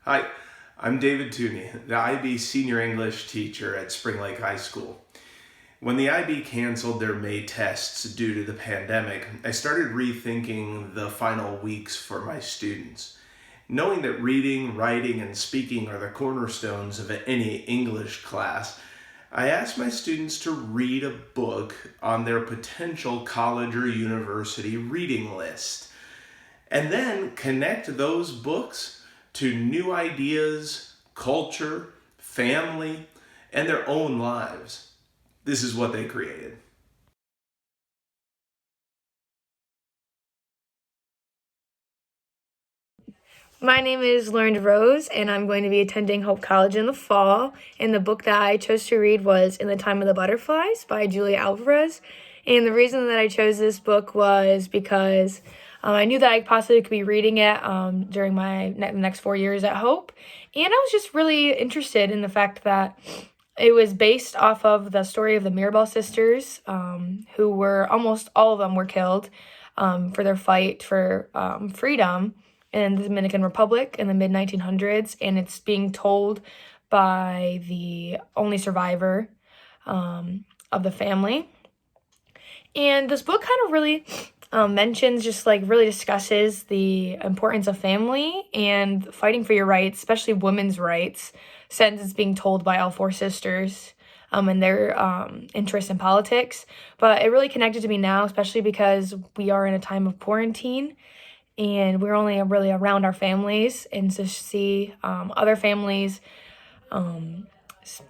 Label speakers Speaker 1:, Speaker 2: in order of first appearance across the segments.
Speaker 1: Hi, I'm David Tooney, the IB senior English teacher at Spring Lake High School. When the IB canceled their May tests due to the pandemic, I started rethinking the final weeks for my students. Knowing that reading, writing, and speaking are the cornerstones of any English class, I asked my students to read a book on their potential college or university reading list, and then connect those books to new ideas, culture, family, and their own lives. This is what they created.
Speaker 2: My name is Lauren Rose, and I'm going to be attending Hope College in the fall. And the book that I chose to read was In the Time of the Butterflies by Julia Alvarez. And the reason that I chose this book was because I knew that I possibly could be reading it during my next 4 years at Hope. And I was just really interested in the fact that it was based off of the story of the Mirabal sisters, who were almost all of them were killed for their fight for freedom in the Dominican Republic in the mid 1900s, and it's being told by the only survivor of the family. And this book kind of really mentions, just like really discusses the importance of family and fighting for your rights, especially women's rights, since it's being told by all four sisters and their interest in politics. But it really connected to me now, especially because we are in a time of quarantine and we're only really around our families, and to see other families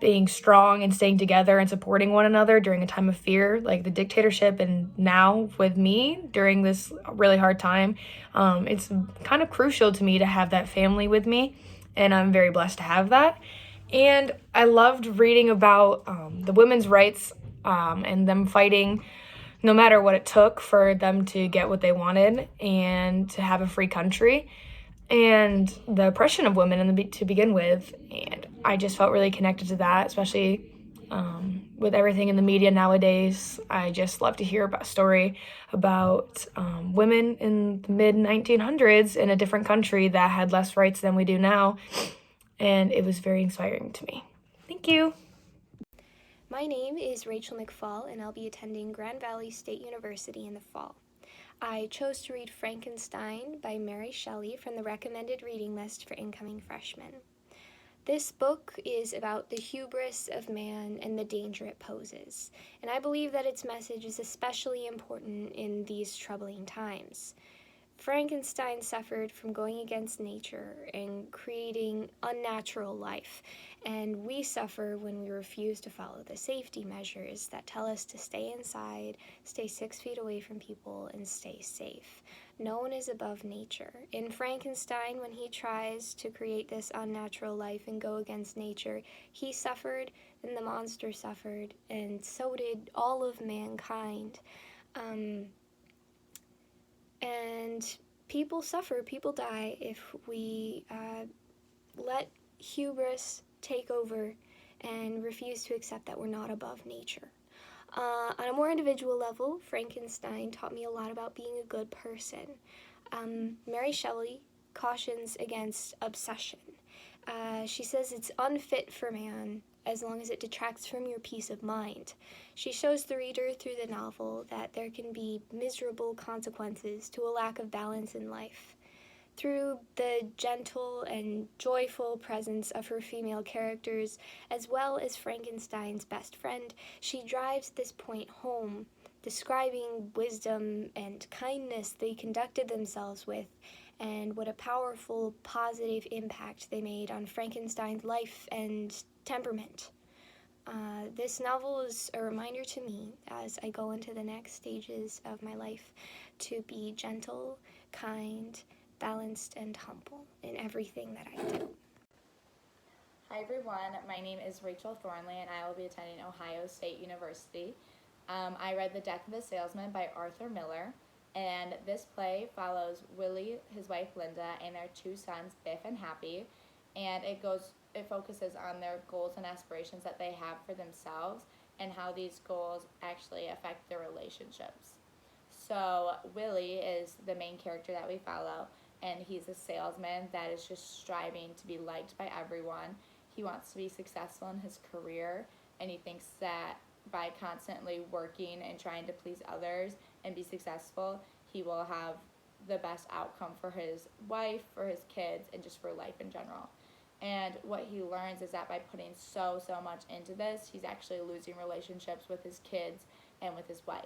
Speaker 2: being strong and staying together and supporting one another during a time of fear like the dictatorship, and now with me during this really hard time, it's kind of crucial to me to have that family with me, and I'm very blessed to have that. And I loved reading about the women's rights and them fighting no matter what it took for them to get what they wanted and to have a free country, and the oppression of women to begin with. And I just felt really connected to that, especially with everything in the media nowadays. I just love to hear about a story about women in the mid 1900s in a different country that had less rights than we do now. And it was very inspiring to me. Thank you.
Speaker 3: My name is Rachel McFall, and I'll be attending Grand Valley State University in the fall. I chose to read Frankenstein by Mary Shelley from the recommended reading list for incoming freshmen. This book is about the hubris of man and the danger it poses, and I believe that its message is especially important in these troubling times. Frankenstein suffered from going against nature and creating unnatural life, and we suffer when we refuse to follow the safety measures that tell us to stay inside, stay 6 feet away from people, and stay safe. No one is above nature. In Frankenstein, when he tries to create this unnatural life and go against nature, he suffered, and the monster suffered, and so did all of mankind. And people suffer, people die if we let hubris take over and refuse to accept that we're not above nature. On a more individual level, Frankenstein taught me a lot about being a good person. Mary Shelley cautions against obsession. She says it's unfit for man as long as it detracts from your peace of mind. She shows the reader through the novel that there can be miserable consequences to a lack of balance in life. Through the gentle and joyful presence of her female characters, as well as Frankenstein's best friend, she drives this point home, describing wisdom and kindness they conducted themselves with, and what a powerful, positive impact they made on Frankenstein's life and temperament. This novel is a reminder to me as I go into the next stages of my life to be gentle, kind, balanced, and humble in everything that I do.
Speaker 4: Hi everyone, my name is Rachel Thornley and I will be attending Ohio State University. I read The Death of a Salesman by Arthur Miller, and this play follows Willie, his wife Linda, and their two sons Biff and Happy, and it focuses on their goals and aspirations that they have for themselves and how these goals actually affect their relationships. So Willie is the main character that we follow, and he's a salesman that is just striving to be liked by everyone. He wants to be successful in his career, and he thinks that by constantly working and trying to please others and be successful, he will have the best outcome for his wife, for his kids, and just for life in general. And what he learns is that by putting so much into this, he's actually losing relationships with his kids and with his wife.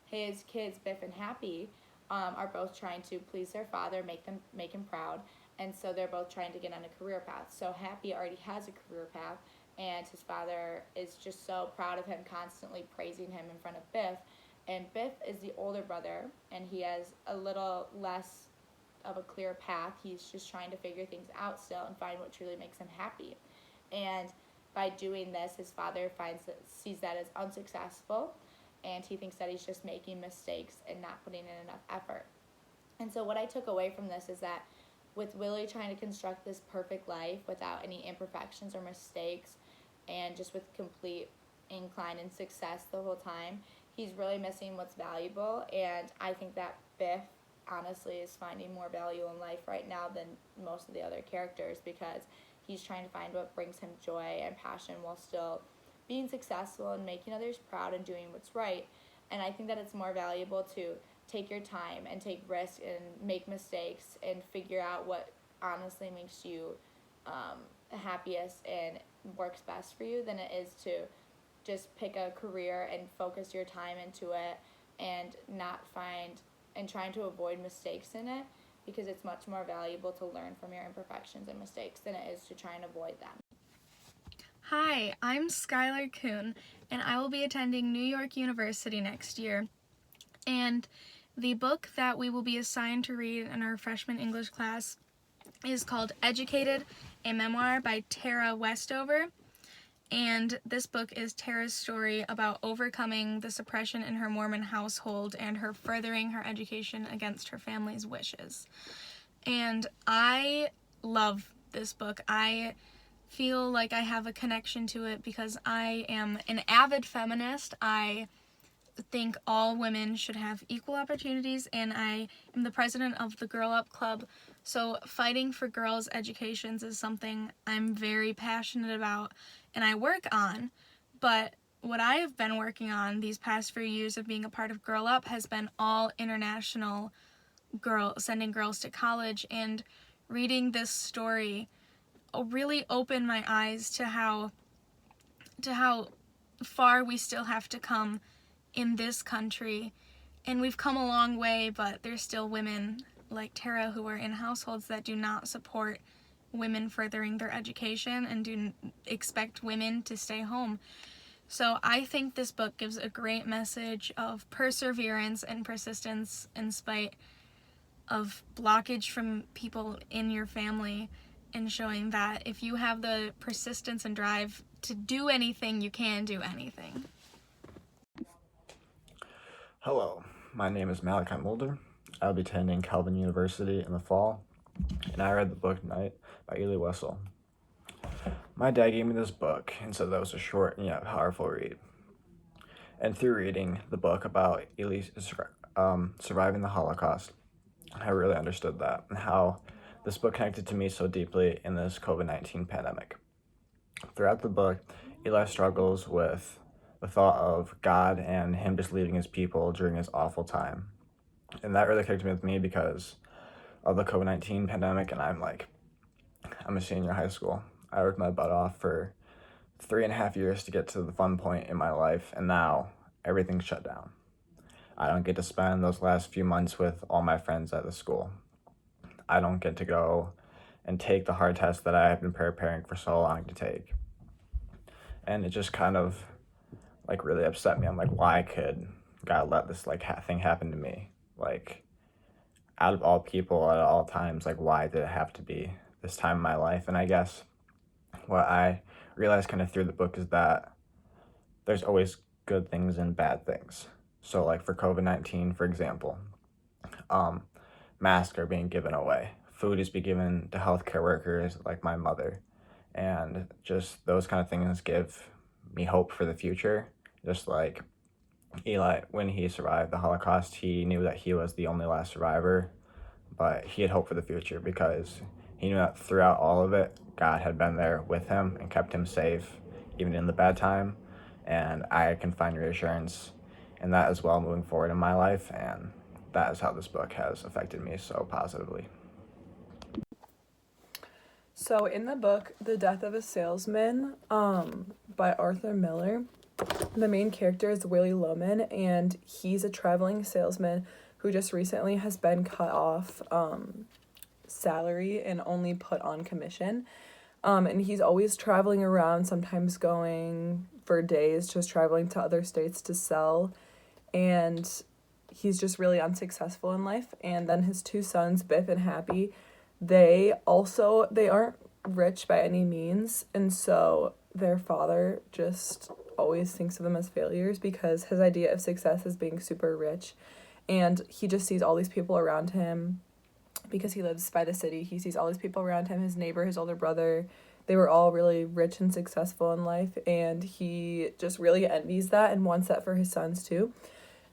Speaker 4: His kids, Biff and Happy, are both trying to please their father, make him proud, and so they're both trying to get on a career path. So Happy already has a career path, and his father is just so proud of him, constantly praising him in front of Biff. And Biff is the older brother, and he has a little less of a clear path. He's just trying to figure things out still and find what truly makes him happy. And by doing this, his father sees that as unsuccessful, and he thinks that he's just making mistakes and not putting in enough effort. And so what I took away from this is that with Willie trying to construct this perfect life without any imperfections or mistakes, and just with complete incline and success the whole time, he's really missing what's valuable. And I think that Biff honestly is finding more value in life right now than most of the other characters, because he's trying to find what brings him joy and passion while still being successful and making others proud and doing what's right. And I think that it's more valuable to take your time and take risks and make mistakes and figure out what honestly makes you happiest and works best for you than it is to just pick a career and focus your time into it and not find and trying to avoid mistakes in it, because it's much more valuable to learn from your imperfections and mistakes than it is to try and avoid them.
Speaker 5: Hi, I'm Skylar Kuhn, and I will be attending New York University next year. And the book that we will be assigned to read in our freshman English class is called Educated, a memoir by Tara Westover. And this book is Tara's story about overcoming the suppression in her Mormon household and her furthering her education against her family's wishes. And I love this book. I feel like I have a connection to it because I am an avid feminist. I think all women should have equal opportunities, and I am the president of the Girl Up Club. So fighting for girls' educations is something I'm very passionate about and I work on. But what I have been working on these past few years of being a part of Girl Up has been all international sending girls to college, and reading this story really opened my eyes to how far we still have to come in this country. And we've come a long way, but there's still women like Tara who are in households that do not support women furthering their education and do expect women to stay home. So I think this book gives a great message of perseverance and persistence in spite of blockage from people in your family, and showing that if you have the persistence and drive to do anything, you can do anything.
Speaker 6: Hello, my name is Malachi Mulder. I'll be attending Calvin University in the fall, and I read the book Night by Ely Wessel. My dad gave me this book and said that it was a short and yet powerful read. And through reading the book about Ely surviving the Holocaust, I really understood that and how this book connected to me so deeply in this COVID-19 pandemic. Throughout the book, Eli struggles with the thought of God and him just leaving his people during his awful time. And that really connected with me because of the COVID-19 pandemic, and I'm a senior in high school. I worked my butt off for 3.5 years to get to the fun point in my life, and now everything's shut down. I don't get to spend those last few months with all my friends at the school. I don't get to go and take the hard test that I have been preparing for so long to take. And it just kind of really upset me. I'm like, why could God let this thing happen to me? Out of all people at all times, why did it have to be this time in my life? And I guess what I realized kind of through the book is that there's always good things and bad things. So for COVID-19, for example, masks are being given away. Food is being given to healthcare workers like my mother. And just those kind of things give me hope for the future. Just like Eli, when he survived the Holocaust, he knew that he was the only last survivor. but he had hope for the future because he knew that throughout all of it, God had been there with him and kept him safe, even in the bad time. And I can find reassurance in that as well moving forward in my life. And that is how this book has affected me so positively.
Speaker 7: So in the book, The Death of a Salesman, by Arthur Miller, the main character is Willie Loman, and he's a traveling salesman who just recently has been cut off salary and only put on commission. And he's always traveling around, sometimes going for days, just traveling to other states to sell. And he's just really unsuccessful in life. And then his two sons, Biff and Happy, they aren't rich by any means. And so their father just always thinks of them as failures because his idea of success is being super rich. And he just sees all these people around him because he lives by the city. He sees all these people around him, his neighbor, his older brother. They were all really rich and successful in life, and he just really envies that and wants that for his sons too.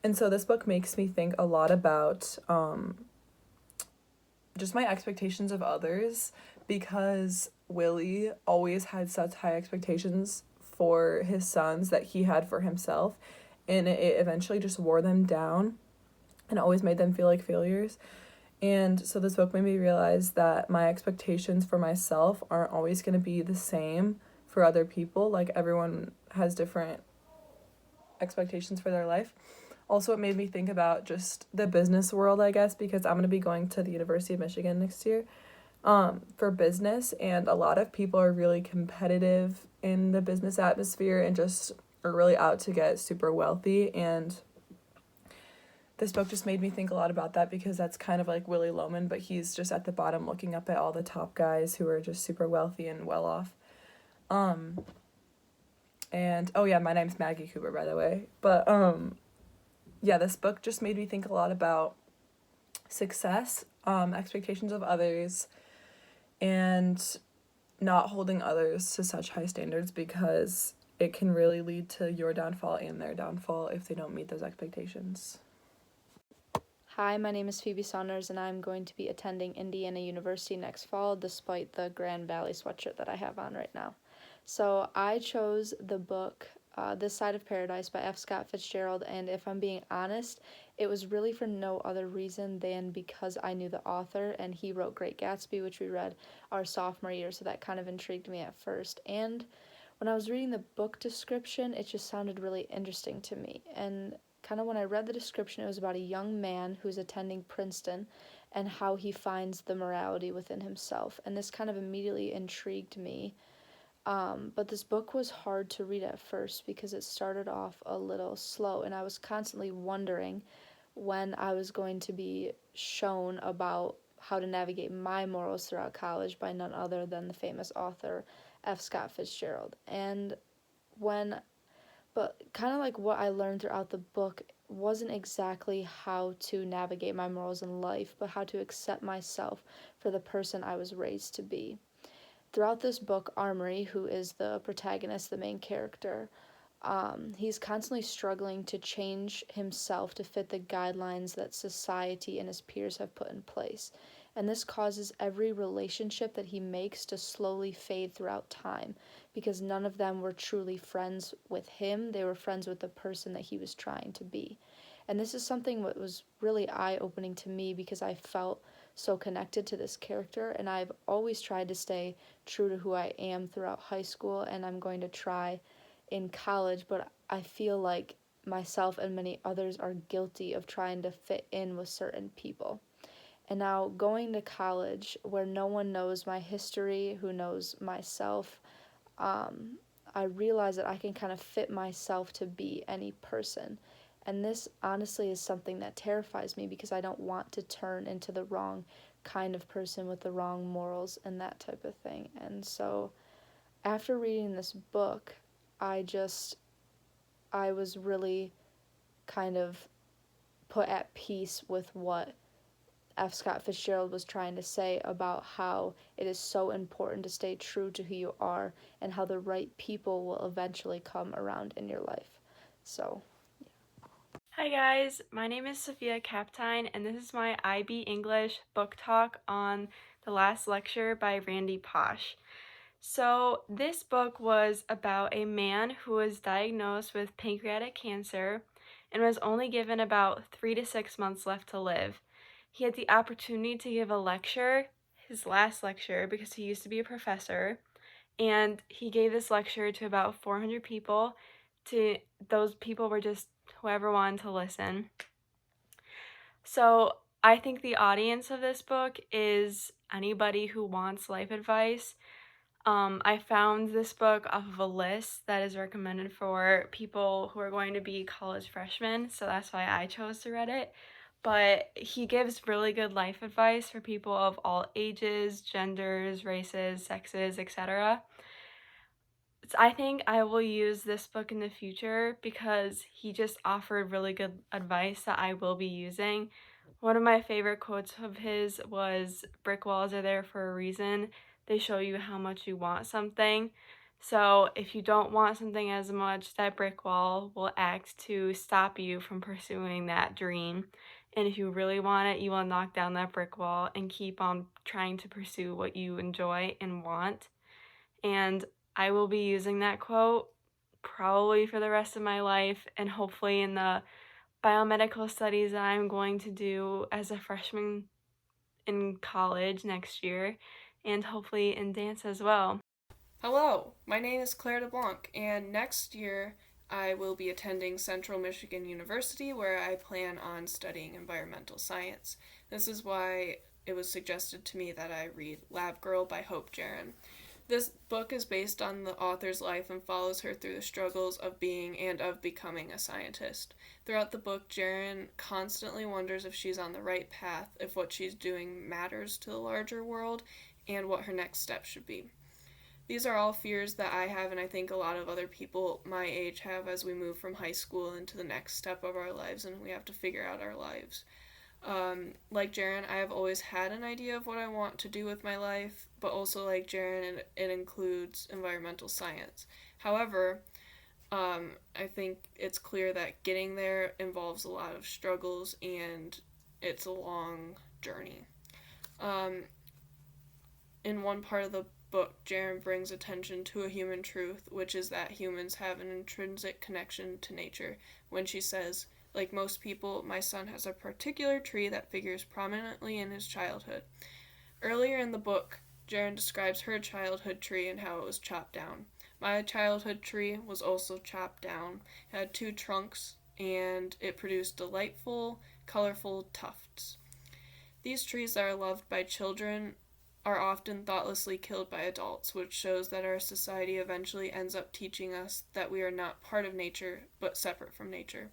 Speaker 7: And so this book makes me think a lot about just my expectations of others, because Willie always had such high expectations for his sons that he had for himself, and it eventually just wore them down and always made them feel like failures. And so this book made me realize that my expectations for myself aren't always going to be the same for other people. Like, everyone has different expectations for their life. Also, it made me think about just the business world, I guess, because I'm going to be going to the University of Michigan next year for business. And a lot of people are really competitive in the business atmosphere and just are really out to get super wealthy. And this book just made me think a lot about that because that's kind of like Willie Loman, but he's just at the bottom looking up at all the top guys who are just super wealthy and well off. And oh yeah, my name's Maggie Cooper, by the way. But yeah, this book just made me think a lot about success, expectations of others, and not holding others to such high standards, because it can really lead to your downfall and their downfall if they don't meet those expectations.
Speaker 8: Hi, my name is Phoebe Saunders, and I'm going to be attending Indiana University next fall, despite the Grand Valley sweatshirt that I have on right now. So I chose the book This Side of Paradise by F. Scott Fitzgerald, and if I'm being honest, it was really for no other reason than because I knew the author, and he wrote Great Gatsby, which we read our sophomore year, so that kind of intrigued me at first. And when I was reading the book description, it just sounded really interesting to me, and kind of when I read the description, it was about a young man who's attending Princeton and how he finds the morality within himself. And this kind of immediately intrigued me. But this book was hard to read at first because it started off a little slow, and I was constantly wondering when I was going to be shown about how to navigate my morals throughout college by none other than the famous author F. Scott Fitzgerald. But kind of like what I learned throughout the book wasn't exactly how to navigate my morals in life, but how to accept myself for the person I was raised to be. Throughout this book, Armory, who is the protagonist, the main character, he's constantly struggling to change himself to fit the guidelines that society and his peers have put in place. And this causes every relationship that he makes to slowly fade throughout time, because none of them were truly friends with him. They were friends with the person that he was trying to be. And this is something that was really eye-opening to me because I felt so connected to this character, and I've always tried to stay true to who I am throughout high school, and I'm going to try in college, but I feel like myself and many others are guilty of trying to fit in with certain people. And now going to college where no one knows my history, who knows myself, I realize that I can kind of fit myself to be any person. And this honestly is something that terrifies me because I don't want to turn into the wrong kind of person with the wrong morals and that type of thing. And so after reading this book, I was really kind of put at peace with what F. Scott Fitzgerald was trying to say about how it is so important to stay true to who you are and how the right people will eventually come around in your life. So
Speaker 9: Hi guys, my name is Sophia Kaptein, and this is my IB English book talk on The Last Lecture by Randy Posh. So this book was about a man who was diagnosed with pancreatic cancer and was only given about 3 to 6 months left to live. He had the opportunity to give a lecture, his last lecture, because he used to be a professor, and he gave this lecture to about 400 people. Those people were just whoever wanted to listen. So I think the audience of this book is anybody who wants life advice. I found this book off of a list that is recommended for people who are going to be college freshmen, so that's why I chose to read it. But he gives really good life advice for people of all ages, genders, races, sexes, etc. I think I will use this book in the future because he just offered really good advice that I will be using. One of my favorite quotes of his was, "Brick walls are there for a reason. They show you how much you want something." So if you don't want something as much, that brick wall will act to stop you from pursuing that dream. And if you really want it, you will knock down that brick wall and keep on trying to pursue what you enjoy and want. And I will be using that quote probably for the rest of my life, and hopefully in the biomedical studies that I'm going to do as a freshman in college next year, and hopefully in dance as well.
Speaker 10: Hello, my name is Claire DeBlanc, and next year I will be attending Central Michigan University, where I plan on studying environmental science. This is why it was suggested to me that I read Lab Girl by Hope Jaron. This book is based on the author's life and follows her through the struggles of being and of becoming a scientist. Throughout the book, Jaron constantly wonders if she's on the right path, if what she's doing matters to the larger world, and what her next step should be. These are all fears that I have, and I think a lot of other people my age have as we move from high school into the next step of our lives and we have to figure out our lives. Like Jaron, I have always had an idea of what I want to do with my life, but also like Jaron, it includes environmental science. However, I think it's clear that getting there involves a lot of struggles and it's a long journey. In one part of the book, Jaron brings attention to a human truth, which is that humans have an intrinsic connection to nature, when she says, "Like most people, my son has a particular tree that figures prominently in his childhood." Earlier in the book, Jaron describes her childhood tree and how it was chopped down. My childhood tree was also chopped down. It had 2 trunks, and it produced delightful, colorful tufts. These trees that are loved by children are often thoughtlessly killed by adults, which shows that our society eventually ends up teaching us that we are not part of nature, but separate from nature.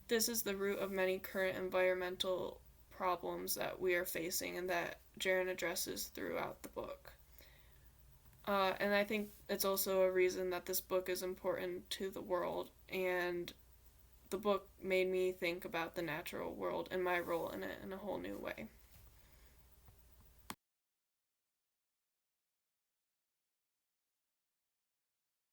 Speaker 10: This is the root of many current environmental problems that we are facing and that Jaron addresses throughout the book. And I think it's also a reason that this book is important to the world, and the book made me think about the natural world and my role in it in a whole new way.